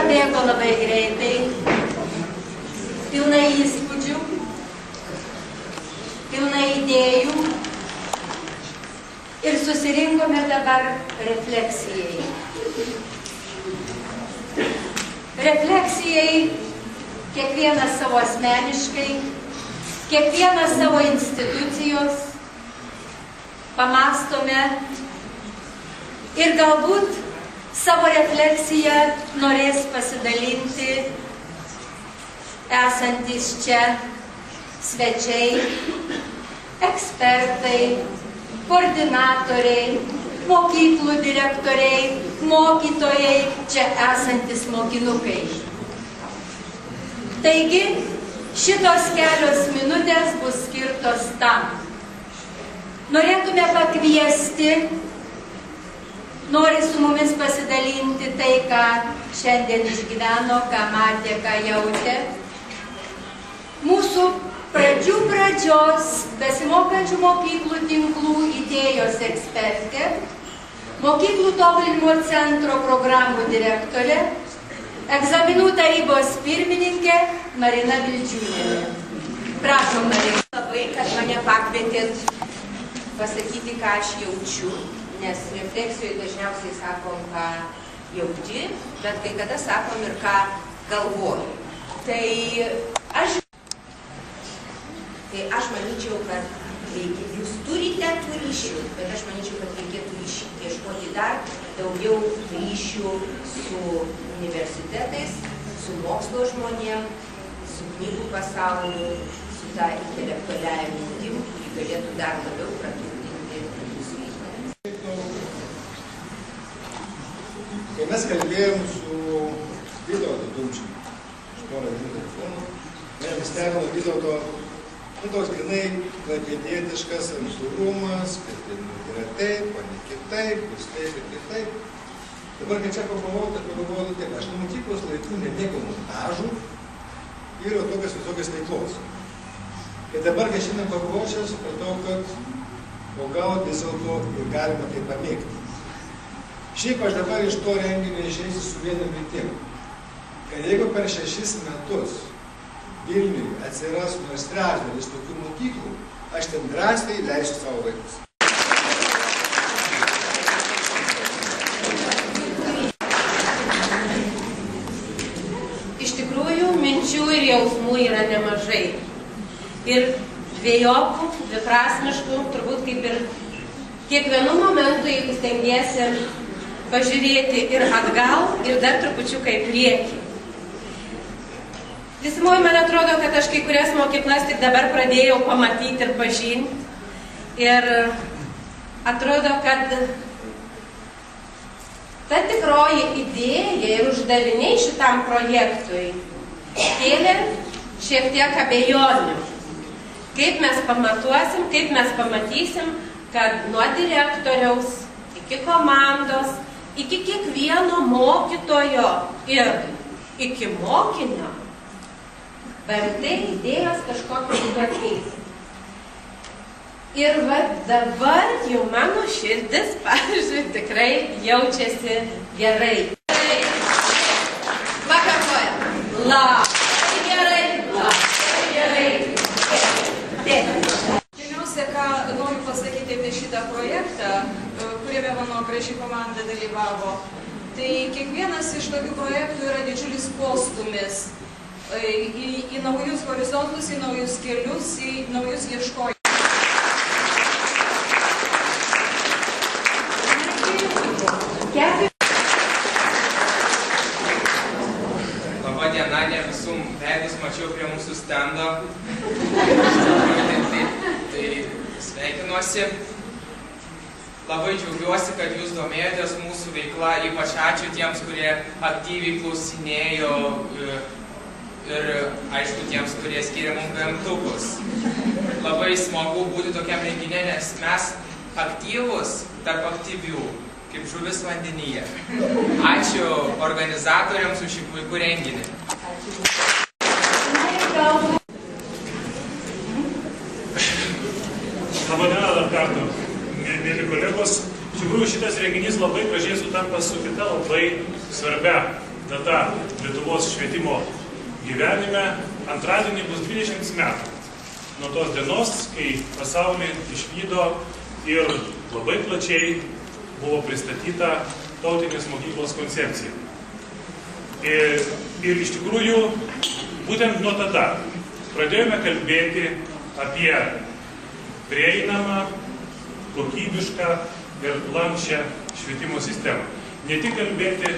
prabėgo labai greitai, pilna įspūdžių, pilna idėjų ir susirinkome dabar refleksijai. Refleksijai kiekvienas savo asmeniškai, kiekvienas savo institucijos, pamastome ir galbūt savo refleksiją norės pasidalinti esantys čia svečiai, ekspertai, koordinatoriai, mokyklų direktoriai, mokytojai, čia esantis mokinukai. Taigi, šitos kelios minutės bus skirtos tam. Norėtume pakviesti, nori su mumis pasidalinti tai, ką šiandien išgyveno, ką matė, ką jautė. Mūsų pradžios besimokančių mokyklų tinklų idėjos ekspertė, mokyklų tobulinimo centro programų direktorė, egzaminų tarybos pirmininkė Marina Vildžiūnienė. Prašom, Marina. Labai, kad mane pakvietėt pasakyti, ką aš jaučiu, nes refleksijoje dažniausiai sakom, ką jauti, bet kai kada sakom ir ką galvoju. Tai aš manyčiau, kad jūs turite tų ryšių, bet aš manyčiau, kad reikėtų ieškoti dar daugiau ryšių su universitetais, su mokslo žmonėm, su knygų pasauliu, su tą intelektualiąją mintim, kuri galėtų dar labiau praturtinti mūsų įmonę. Kai mes kalbėjom su Vytautu Dumčiu, iš porą dienų telefonu, mes stebino Vytauto toks grinai klaipėdietiškas santūrumas, kad yra taip, o ne kitaip, bus taip ir kitaip. Dabar, kai čia pagalvojau, taip, aš nuo mokyklos laikų nemėgau montažų ir tokias visokias veiklos. Ir dabar, kai šiandien pagalvojau, supratau, kad o gal vis dėlto ir galima tai pamėgti. Šiaip aš dabar iš to renginio išeisiu su viena mintim, kad jeigu per 6 metus Vilniui atsiras nors trečdalis tokių mokyklų, aš ten drąsiai leisiu savo vaikus. Iš tikrųjų, minčių ir jausmų yra nemažai. Ir dviejopų, dviprasmiškų, turbūt kaip ir kiekvienu momentu, jeigu stengiesi pažiūrėti ir atgal, ir dar trupučiuką į priekį. Visimoji, man atrodo, kad aš kai kurias mokyklas tik dabar pradėjau pamatyti ir pažinti. Ir atrodo, kad ta tikroji idėja ir uždaviniai šitam projektui kėlė šiek tiek abejonių. Kaip mes pamatuosim, kaip mes pamatysim, kad nuo direktoriaus iki komandos, iki kiekvieno mokytojo ir iki mokinio BMT idėjos kažkokio būdu ateis. Ir va dabar jau mano širdis, pavyzdžiui, tikrai jaučiasi gerai. Pakartojam. Labai gerai, labai gerai. Pirmiausia, ką noriu pasakyti apie šitą projektą, kuriame mano graži komanda dalyvavo, tai kiekvienas iš tokių projektų yra didžiulis postūmis į naujus horizontus, į naujus kelius, į naujus ieškojimus. Labą dieną, ne visum veidus mačiau prie mūsų stendo. Tai sveikinuosi. Labai džiaugiuosi, kad jūs domėjotės mūsų veikla, ypač ačiū tiems, kurie aktyviai klausinėjo ir, aišku, tiems, kurie skiria mums gamtukus. Labai smagu būti tokiam renginė, nes mes aktyvus tarp aktyvių, kaip žuvis vandenyje. Ačiū organizatoriams už šį puikų renginį. Labą dieną dar kartą, mėly kolegos. Iš tikrųjų, šitas renginys labai gražiai sutampa su kita labai svarbia data Lietuvos švietimo gyvenime. Antradienį bus 20 metų nuo tos dienos, kai pasaulį išvydo ir labai plačiai buvo pristatyta tautinės mokyklos koncepcija. Ir iš tikrųjų, būtent nuo tada pradėjome kalbėti apie prieinamą, kokybišką ir lanksčią švietimo sistemą. Ne tik kalbėti,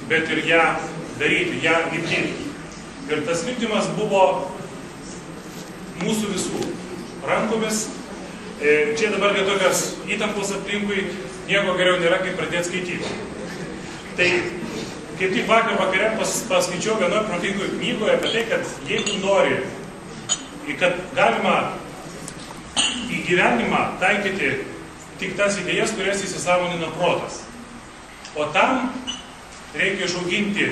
bet ir ją daryti, ją vykdyti. Ir tas vykdymas buvo mūsų visų rankomis. Čia dabar tokios įtampos aplinkui, nieko geriau nėra, kaip pradėti skaityti. Tai kaip tik vakare paskaičiau vienoje protingų knygoje apie tai, kad jeigu nori, kad galima į gyvenimą taikyti tik tas idėjas, kurias įsisąmonina protas. O tam reikia išauginti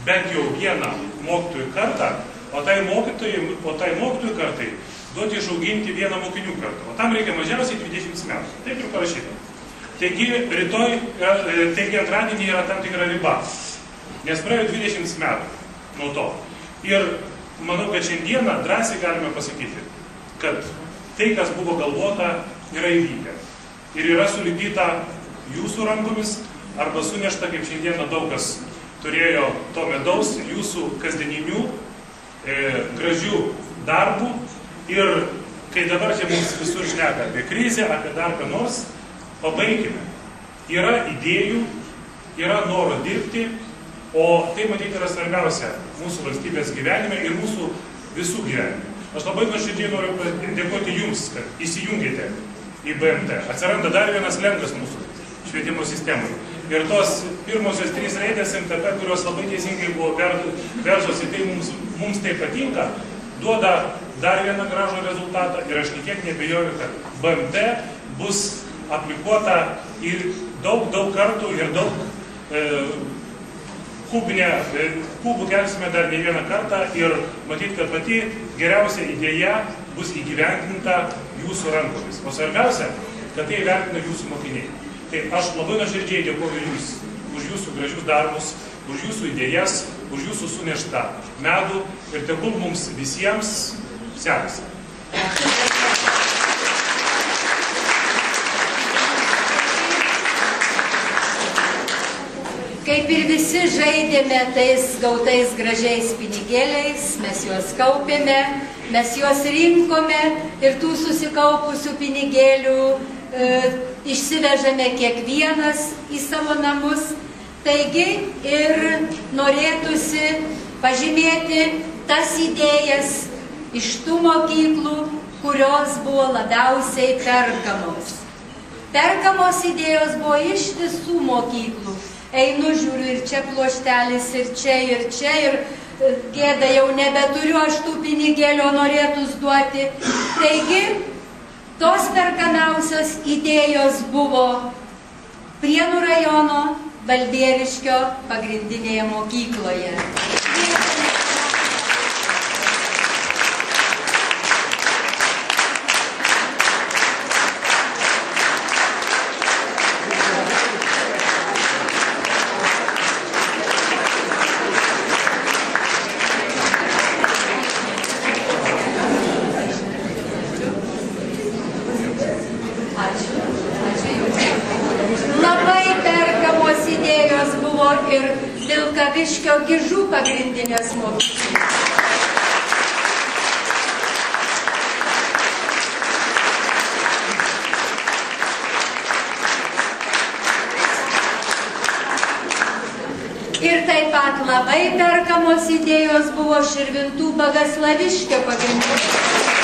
bent jau vieną mokytojų kartą, o tai mokytojų kartai duoti išauginti vieną mokinių kartą. O tam reikia mažiausiai 20 metų. Taip ir parašyta. Taigi antradienį yra tam tikra riba. Nes praėjo 20 metų nuo to. Ir manau, kad šiandieną drąsiai galime pasakyti, kad tai, kas buvo galvota, yra įvykę. Ir yra sulipdyta jūsų rankomis, arba sunešta, kaip šiandieną daug kas turėjo to medaus, jūsų kasdieninių, gražių darbų. Ir kai dabar čia mums visur šneka apie krizę, apie dar ką nors, pabaikime. Yra idėjų, yra noro dirbti, o tai matyti yra svarbiausia mūsų valstybės gyvenime ir mūsų visų gyvenime. Aš labai nuoširdžiai noriu dėkoti jums, kad įsijungėte į BMT. Atsiranda dar vienas lenkas mūsų švietimo sistemai. Ir tos pirmosios 3 raidės MTP, kurios labai teisingai buvo veržos į tai, mums tai patinka, duoda dar vieną gražų rezultatą ir aš niekiek nebejoju, kad BMT bus aplikuota į daug kartų ir daug kubų kelsime dar ne vieną kartą ir matyti, kad pati geriausia idėja bus įgyvendinta jūsų rankomis. O svarbiausia, kad tai vertina jūsų mokiniai. Tai aš labai nuoširdžiai dėkoju jums už jūsų gražius darbus, už jūsų idėjas, už jūsų suneštą medų ir tegul mums visiems sekasi. Kaip ir visi žaidėme tais gautais gražiais pinigėliais, mes juos kaupėme, mes juos rinkome ir tų susikaupusių pinigėlių išsivežame kiekvienas į savo namus. Taigi ir norėtųsi pažymėti tas idėjas iš tų mokyklų, kurios buvo labiausiai perkamos. Perkamos idėjos buvo iš visų mokyklų. Einu, žiūriu, ir čia pluoštelis, ir čia, ir gėda jau nebeturiu aš tų pinigėlių, norėtus duoti. Taigi, tos perkamiausios idėjos buvo Prienų rajono Balbieriškio pagrindinėje mokykloje. Ir Vilkaviškio Gižų pagrindinės mokyklos. Ir taip pat labai perkamos idėjos buvo Širvintų Bagaslaviškio pagrindinės.